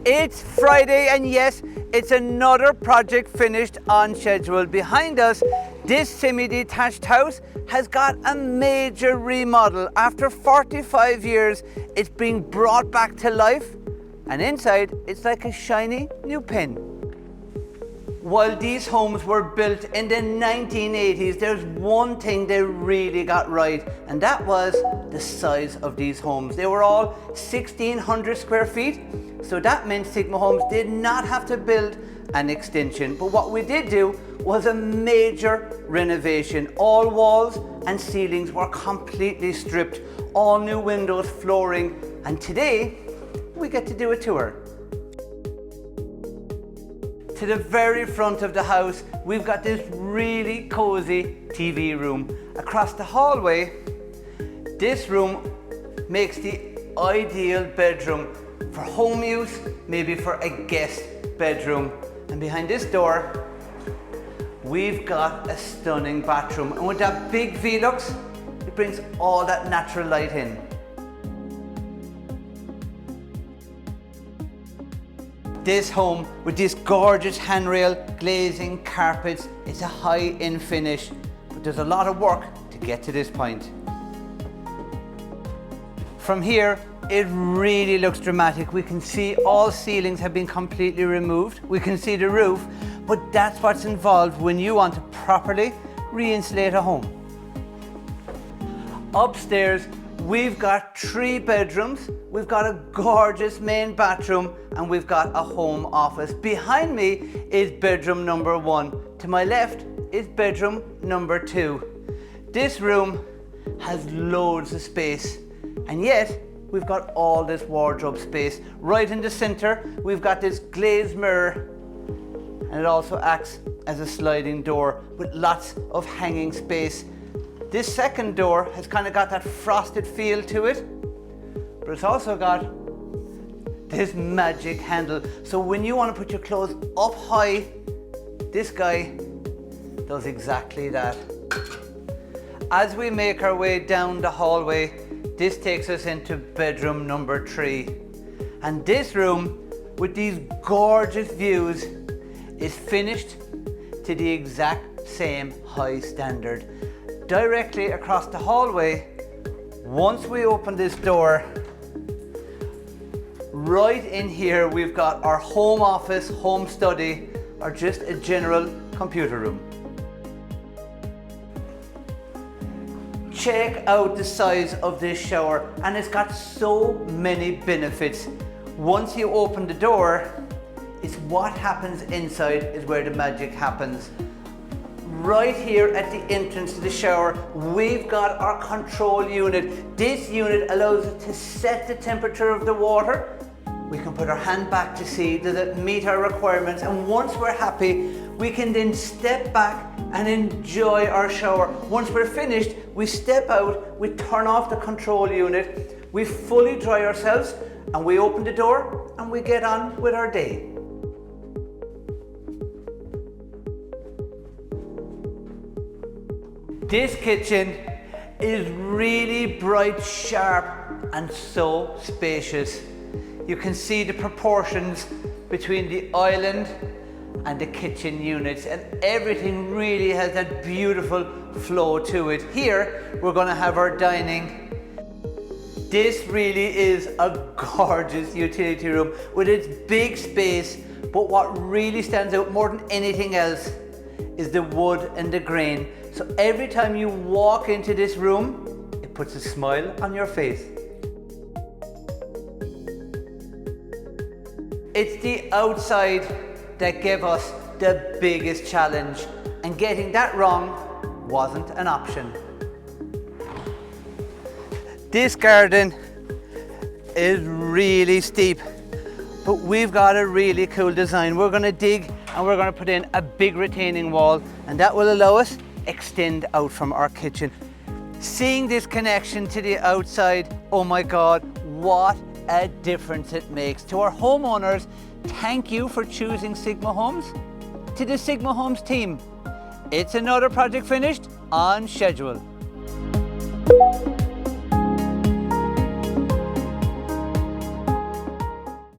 It's Friday and yes, it's another project finished on schedule. Behind us, this semi-detached house has got a major remodel. After 45 years, it's being brought back to life, and inside, it's like a shiny new pin. While these homes were built in the 1980s, there's one thing they really got right, and that was the size of these homes. They were all 1,600 square feet, so that meant Sigma Homes did not have to build an extension. But what we did do was a major renovation. All walls and ceilings were completely stripped, all new windows, flooring, and today we get to do a tour. To the very front of the house, we've got this really cozy TV room. Across the hallway, this room makes the ideal bedroom for home use, maybe for a guest bedroom. And behind this door, we've got a stunning bathroom. And with that big Velux, it brings all that natural light in. This home with this gorgeous handrail, glazing, carpets, it's a high-end finish, but there's a lot of work to get to this point. From here, it really looks dramatic. We can see all ceilings have been completely removed. We can see the roof, but that's what's involved when you want to properly re-insulate a home. Upstairs, we've got 3 bedrooms, we've got a gorgeous main bathroom, and we've got a home office. Behind me is bedroom number 1. To my left is bedroom number 2. This room has loads of space, and yet we've got all this wardrobe space. Right in the center, we've got this glazed mirror, and it also acts as a sliding door with lots of hanging space. This second door has kind of got that frosted feel to it, but it's also got this magic handle. So when you want to put your clothes up high, this guy does exactly that. As we make our way down the hallway, this takes us into bedroom number 3. And this room, with these gorgeous views, is finished to the exact same high standard. Directly across the hallway, once we open this door, right in here we've got our home office, home study, or just a general computer room. Check out the size of this shower, and it's got so many benefits. Once you open the door, it's what happens inside is where the magic happens. Right here at the entrance to the shower, we've got our control unit. This unit allows us to set the temperature of the water. We can put our hand back to see does it meet our requirements, and once we're happy, we can then step back and enjoy our shower. Once we're finished, we step out, we turn off the control unit, we fully dry ourselves, and we open the door and we get on with our day. This kitchen is really bright, sharp, and so spacious. You can see the proportions between the island and the kitchen units, and everything really has that beautiful flow to it. Here, we're going to have our dining. This really is a gorgeous utility room with its big space, but what really stands out more than anything else is the wood and the grain. So every time you walk into this room, it puts a smile on your face. It's the outside that gave us the biggest challenge, and getting that wrong wasn't an option. This garden is really steep, but we've got a really cool design. We're going to dig and we're going to put in a big retaining wall, and that will allow us extend out from our kitchen. Seeing this connection to the outside, oh my God, what a difference it makes. To our homeowners, thank you for choosing Sigma Homes. To the Sigma Homes team, it's another project finished on schedule.